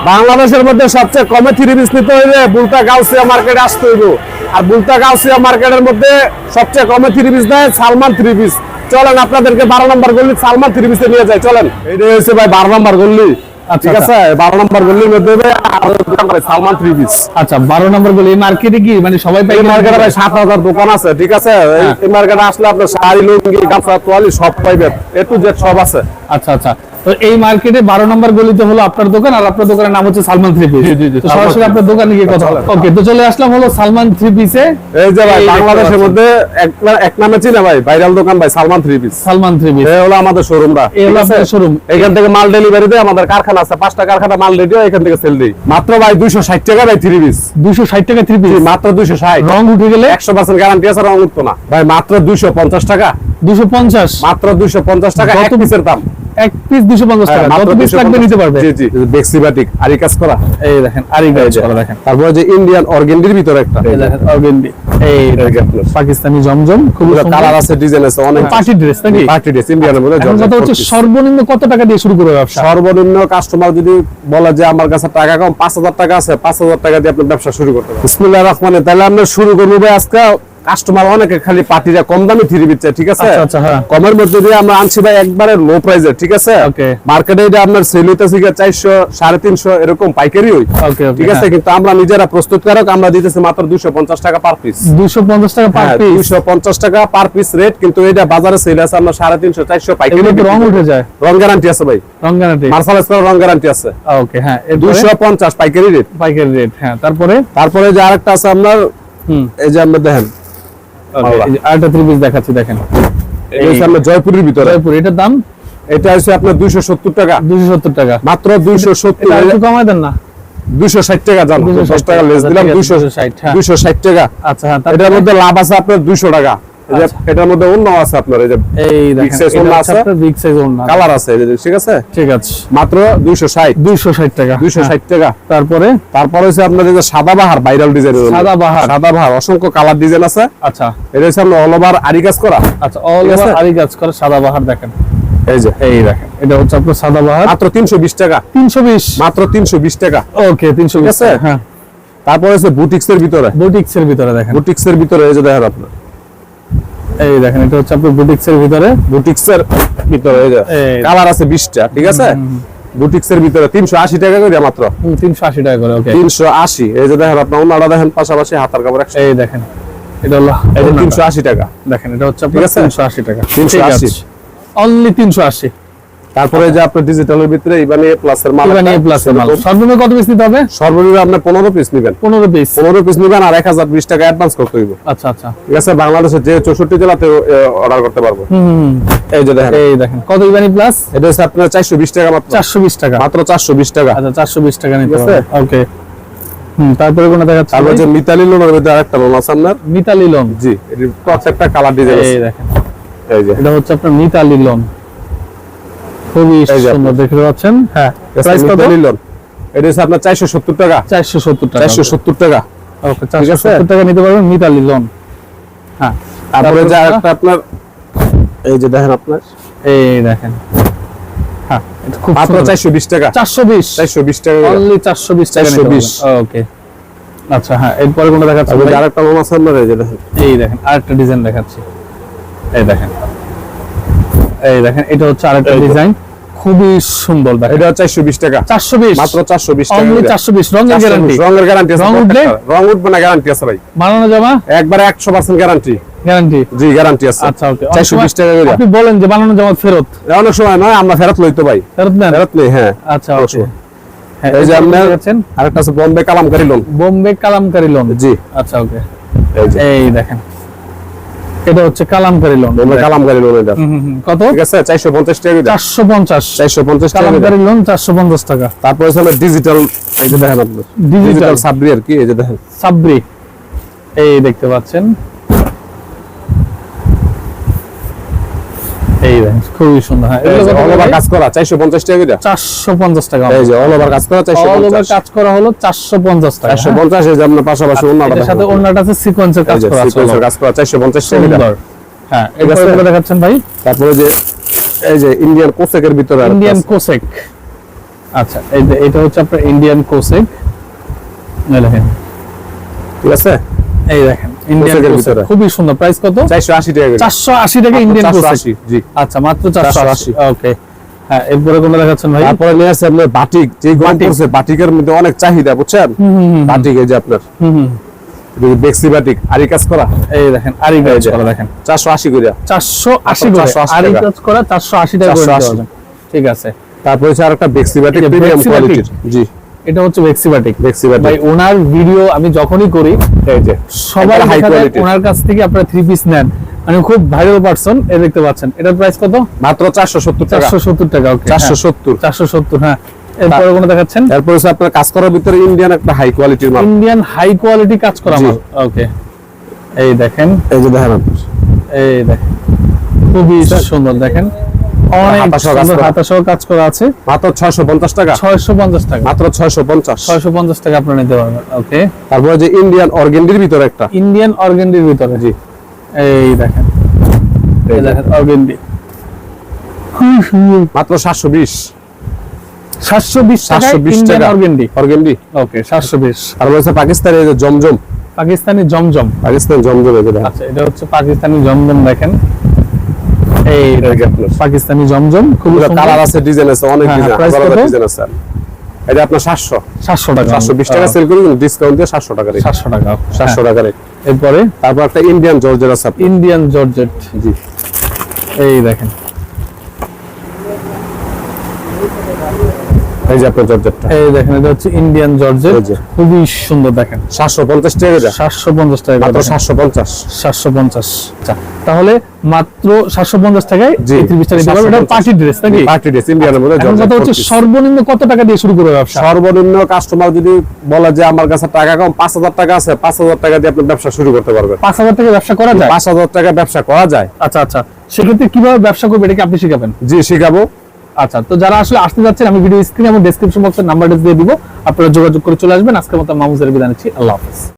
বাংলাদেশের মধ্যে সবচেয়ে কমে থ্রি পিস নিতে হইলে বুলতা গাউসিয়া মার্কেটে আসতে হইব। আর বুলতা গাউসিয়া মার্কেটের মধ্যে সবচেয়ে কমে থ্রি পিস দেয় সালমান থ্রি পিস। চলেন আপনাদেরকে 12 নম্বর গল্লি সালমান থ্রি পিসে নিয়ে যাই, চলেন। এইটা হচ্ছে ভাই 12 নম্বর গল্লি, ঠিক আছে? 12 নম্বর গল্লির মধ্যে সালমান থ্রি পিস। আচ্ছা, 12 নম্বর গলি। এই মার্কেটে কি মানে সবাই পাই? মার্কেটে ভাই 7000 দোকান আছে, ঠিক আছে? এই মার্কেটে আসলে আপনার শাড়ি, লুঙ্গি, গামছা, তোয়ালি সব পাইবেন, এ টু জেড সব আছে। আচ্ছা আচ্ছা, তো এই মার্কেটে 12 নম্বর গলিতে হলো আপনার দোকান, আর আপনার দোকানের নাম হচ্ছে সালমান থ্রি পিস। তো সরাসরি আপনার দোকানে গিয়ে কথা বলা। ওকে, তো চলে আসলাম হলো সালমান থ্রি পিসে। এই যে ভাই বাংলাদেশের মধ্যে এক নামে চিনা ভাই, ভাইরাল দোকান ভাই Salman three piece. Salman three piece এই হলো আমাদের শোরুমটা, এই হলো আপনার শোরুম। এখান থেকে মাল ডেলিভারি দেয়, আমাদের কারখানা আছে, 5টা কারখানা মাল রেডিও, এখান থেকে সেল দেই। মাত্র ভাই 260 টাকা ভাই থ্রি পিস। 260 টাকা থ্রি পিস, মাত্র 260। রং উঠে গেলে 100% গ্যারান্টি আছে, রং উঠতো না ভাই। মাত্র 250 টাকা। 250, মাত্র 250 টাকা এক পিসের দাম। এক পিস 250 টাকা। কত পিস লাগবে নিতে পারবে? জি জি, বেক্সি বাটিক আরি কাজ করা। এই দেখেন আরি কাজ করা, দেখেন। তারপরে যে ইন্ডিয়ান অর্গেন্ডির ভিতরে একটা, এই দেখেন অর্গেন্ডি। এই দেখেন পাকিস্তানি জমজম, খুব সুন্দর কালার আছে, ডিজাইন আছে, অনেক পার্টি ড্রেস নাকি? পার্টি ড্রেস ইন্ডিয়ানের মধ্যে। এখন কথা হচ্ছে সর্বনিম্ন কত টাকা দিয়ে শুরু করবে ব্যবসা? সর্বনিম্ন কাস্টমার যদি বলে যে আমার কাছে টাকা কম, 5000 টাকা আছে, 5000 টাকা দিয়ে আপনি ব্যবসা শুরু করতে পারেন। বিসমিল্লাহির রহমানির রহিম। তাহলে আমরা শুরু করব ভাই আজকে। কাস্টমার অনেকে খালি পার্টিরা কম দামি থ্রি পিস চায়, ঠিক আছে? আচ্ছা হ্যাঁ, কমের মধ্যে দিয়ে আমরা আনছি ভাই একবারে লো প্রাইসে, ঠিক আছে? ওকে। মার্কেটে এটা আপনার সেল হইতাছে 400 350 এরকম পাইকারি হই, ওকে ওকে, ঠিক আছে? কিন্তু আমরা নিজেরা প্রস্তুতকারক, আমরা দিতেছি মাত্র 250 টাকা পার পিস। 250 টাকা পার পিস, 250 টাকা পার পিস রেট। কিন্তু এটা বাজারে সেল আছে আমরা 350 400 পাইকারি। এগুলো রং উঠে যায়? রং গ্যারান্টি আছে ভাই, রং গ্যারান্টি, মার্শাল স্কয়ার রং গ্যারান্টি আছে। ওকে হ্যাঁ। 250 পাইকারি রেট, পাইকারি রেট, হ্যাঁ। তারপরে যে আরেকটা আছে আপনার, এই যে আমরা দেখেন আরেকটা থ্রি পিস দেখাচ্ছি, দেখেন। এই হচ্ছে আপনার জয়পুরের ভিতরে। জয়পুর, এটার দাম? এটা হচ্ছে আপনার 270 টাকা। 270 টাকা, মাত্র 270। এটা একটু কমায় দেন না? 260 টাকা জান, 10 টাকা লেস দিলাম, 260 টাকা। আচ্ছা হ্যাঁ, এটার মধ্যে লাভ আছে আপনার 200 টাকা। এই যে এটার মধ্যে অন্য আছে আপনার, এই যে এই দেখেন অন্য আছে, বিগ সাইজ অন্য কালার আছে, এই যে, ঠিক আছে? ঠিক আছে, মাত্র 260 টাকা। 260 টাকা। তারপরে হচ্ছে আপনার এই যে সাদাবাহার ভাইরাল ডিজাইন, সাদাবাহার অসংখ্য কালার ডিজাইন আছে। আচ্ছা, এটা হচ্ছে আপনার অল ওভার আরি কাজ করা। আচ্ছা, অল ওভার আরি কাজ করা সাদাবাহার, দেখেন। এই যে এই দেখেন, এটা হচ্ছে আপনার সাদাবাহার, মাত্র 320 টাকা। 320, মাত্র 320 টাকা। ওকে, 320 আছে, হ্যাঁ। তারপরে হচ্ছে বুটিক্সের ভিতরে, দেখেন, বুটিক্সের ভিতরে এই যে দেখেন আপনার, এই দেখেন, এটা হচ্ছে আপনার বুটিক্সের ভিতরে এই যে কালার আছে 20টা, ঠিক আছে? বুটিক্সের ভিতরে 380 টাকা করে মাত্র। 380 টাকা করে, ওকে। 380। এই যে দেখেন আপনার ওনারা দেখেন, পাশাপাশি হাতার কাপড় একসাথে। এই দেখেন, এটা হলো 380 টাকা। দেখেন, এটা হচ্ছে আপনার 380 টাকা। 380, অনলি 380। তারপরে যে আপনার ডিজিটালের ভিতরে ইবানি এ প্লাস এর মাল, ইবানি এ প্লাস এর মাল সর্বনিম্ন কত পিস নিতে হবে? সর্বনিম্ন আপনি 15 পিস নেবেন। 15 পিস নেবেন আর 1020 টাকা অ্যাডভান্স করতে হইব। আচ্ছা, ঠিক আছে? বাংলাদেশের যে 64 জেলাতে অর্ডার করতে পারবো। এই যে দেখেন, কত ইবানি প্লাস? এটা হচ্ছে আপনার 420 টাকা মাত্র। 420 টাকা, মাত্র 420 টাকা। আচ্ছা, 420 টাকা নিতে হবে, ওকে। তারপরে কোনটা দেখাচ্ছি? তারপর যে মিতালি লোনের মধ্যে আরেকটা লোন আছে আপনার, মিতালি লোন। জি, এর প্রত্যেকটা কালার ডিজাইন আছে। এই দেখেন, এই যে এটা হচ্ছে আপনার মিতালি লোন, খুবই সুন্দর দেখতে পাচ্ছেন। হ্যাঁ, প্রাইস কত? মিতালি লোন এটা হচ্ছে আপনার 470 টাকা। 470 টাকা, 470 টাকা, ওকে। 470 টাকা নিতে পারবেন মিতালি লোন, হ্যাঁ। তারপরে যে আরেকটা আপনার, এই যে দেখেন আপনার, এই দেখেন, হ্যাঁ, এটা খুব মাত্র 420 টাকা। 420 টাকা, অনলি 420 টাকা নিতে পারবেন, ওকে। আচ্ছা হ্যাঁ, এরপরে কোনটা দেখাচ্ছি? আরেকটা লোন আছে আপনার, এই যে দেখেন, এই দেখেন আরেকটা ডিজাইন দেখাচ্ছি, এই দেখেন, এটা হচ্ছে আরেকটা ডিজাইন, খুবই সুন্দর। এটা 420 টাকা। 420, মাত্র 420 টাকা, অনলি 420। রঙের গ্যারান্টি আছে, রং উঠবে না, গ্যারান্টি আছে ভাই। বানানো যাবে একবারে 100% গ্যারান্টি, জি গ্যারান্টি আছে। আচ্ছা, ওকে। 420 টাকা করে। আপনি বলেন যে বানানো যাবে ফেরত? অনেক সময় নয়, আমরা ফেরত লইতে ভাই, ফেরত নেই, হ্যাঁ। আচ্ছা, ওকে। এই যে আপনার আরেকটা আছে বোম্বে কালামকারী লোন, জি, আচ্ছা, ওকে। এই দেখেন, এটা হচ্ছে কালামকারী লোন, কালামকারী লোন। এটা কত? ঠিক আছে, 450 টাকা। 450 কালামকারী লোন, 450 টাকা। তারপর হচ্ছে ডিজিটাল, এই যে দেখেন আপনি, ডিজিটাল সাবরি আর কি, এই যে দেখেন সাবরি, এই দেখতে পাচ্ছেন, এই দেখেন, খুবই সুন্দর। হ্যাঁ, এগুলো অল ওভার কাজ করা 450 টাকা করে। 450 টাকা, এই যে অল ওভার কাজ করা 450, অল ওভার কাজ করা হলো 450 টাকা। 450, এই যে আপনার পাশাপাশি ওন্নাটা, এর সাথে ওন্নাটা আছে সিকোয়েন্সের কাজ করা, সিকোয়েন্সের কাজ করা 450 টাকা। হ্যাঁ, এগুলো দেখাচ্ছেন ভাই। তারপরে যে এই যে ইন্ডিয়ান কোসেকের ভিতরে, ইন্ডিয়ান কোসেক, আচ্ছা এটা হচ্ছে আপনার ইন্ডিয়ান কোসেক, দেখেন ঠিক আছে, এই দেখেন ইন্ডিয়ান কোসেকের কোসেক ভিতরে। খুবই সুন্দর। প্রাইস কত? 480 টাকা করে। 480 টাকা ইন্ডিয়ান কোসেক। 480, জি। আচ্ছা, মাত্র 480। ওকে, হ্যাঁ, এরপরে কোনটা দেখাচ্ছেন ভাই? তারপরে নিয়ে আসছে আপনার বাটিক, যে গরম পড়ছে, বাটিকের মধ্যে অনেক চাহিদা, বুঝছেন? বাটিক এই যে আপনার বেক্সি বাটিক, আরি কাজ করা, এই দেখেন আরি কাজ করা, দেখেন 480 করে। 480 করে 480 আরি টাকা। কাজ করা 480 টাকা করে 480 দিতে পারবেন। ঠিক আছে, তারপরে হচ্ছে আরেকটা বেক্সি বাটিক, এটা প্রিমিয়াম বেক্সি কোয়ালিটির, বাটিক? জি, এটা হচ্ছে বেক্সি বাটিক। বেক্সি বাটিক, ভাই ওনার ভিডিও আমি যখনই করি এই যে সবাই হাই দেখা যায় কোয়ালিটি, ওনার কাছ থেকে আপনারা 3 পিস নেন, মানে খুব ভাইরাল পারসন। এই দেখতে পাচ্ছেন, এটার প্রাইস কত? মাত্র 470 টাকা। 470 টাকা। ওকে, 470। 470, হ্যাঁ। এরপরে কোনটা দেখাচ্ছেন? তারপর হচ্ছে আপনার কাজ করার ভিতরে ইন্ডিয়ান একটা হাই কোয়ালিটির মাল, ইন্ডিয়ান হাই কোয়ালিটি কাজ করা জি। মাল। ওকে, এই দেখেন, এই যে দেখেন আপনি, এই দেখেন খুবই সুন্দর, দেখেন অনেক হাতা সহ কাজ সুন্দর করা। হাতা সহ কাজ করা আছে। মাত্র 650 টাকা, 650 টাকা। মাত্র 650। 650 টাকা আপনারা নিতে পারবেন। ওকে, তারপরে যে ইন্ডিয়ান অর্গেন্ডির ভিতরে একটা, ইন্ডিয়ান অর্গেন্ডির ভিতরে, জি, এই দেখেন, এই দেখেন অর্গেন্ডি মাত্র 720, 720 টাকা 720 ইন্ডিয়ান টাকা অর্গেন্ডি। অর্গেন্ডি। ওকে, 720। তারপর হচ্ছে পাকিস্তানি এই যে জমজম, পাকিস্তানি জমজম। পাকিস্তান জমজম, এই যে দেখেন, আচ্ছা, এটা হচ্ছে পাকিস্তানি জমজম, দেখেন এই দেখেন পাকিস্তানি জমজম, খুব কালার আছে, ডিজাইন আছে, অনেক হ্যাঁ, ডিজাইন, price আলাদা কত? ডিজাইন আছে। এটা আপনার 700, 700 টাকা। 720 টাকা সেল করি, ডিসকাউন্ট দিয়ে 700 টাকা রেট, 700 টাকা। 700 টাকা রেট। এরপরে তারপর একটা ইন্ডিয়ান জর্জেট আছে আপনার, ইন্ডিয়ান জর্জেট, জি, এই দেখেন, এই যে আপনার জর্জেটটা, এই দেখেন, এটা হচ্ছে ইন্ডিয়ান জর্জেট, এই যে। খুবই সুন্দর, দেখেন 750 টাকা এটা, 750 টাকা, মাত্র দেখেন। 750। 750। আচ্ছা, তাহলে মাত্র 750 টাকায় জি, এই 30 টা নিতে পারবেন। এটা 750 পার্টি ড্রেস নাকি? পার্টি ড্রেস ইন্ডিয়ানের মধ্যে এখন কথা হচ্ছে জর্জেট। সর্বনিম্ন কত টাকা দিয়ে শুরু করবে ব্যবসা? সর্বনিম্ন কাস্টমার যদি বলে যে আমার কাছে টাকা কম, 5000 টাকা আছে, 5000 টাকা দিয়ে আপনি ব্যবসা শুরু করতে পারবেন। 5000 টাকা ব্যবসা করা যায়? 5000 টাকা ব্যবসা করা যায়, আচ্ছা আচ্ছা, সেক্ষেত্রে কিভাবে ব্যবসা করবে এটা কি আপনি শিখাবেন? জি, শিখাবো। আচ্ছা, তো যারা আসলে আসতে যাচ্ছেন, আমি ভিডিও স্ক্রিনে এবং ডেসক্রিপশন বক্সে নাম্বারটা দিয়ে দিব, আপনারা যোগাযোগ করে চলে আসবেন। আজকের মতো মামুজের বিদায় নিচ্ছি, আল্লাহ হাফেজ।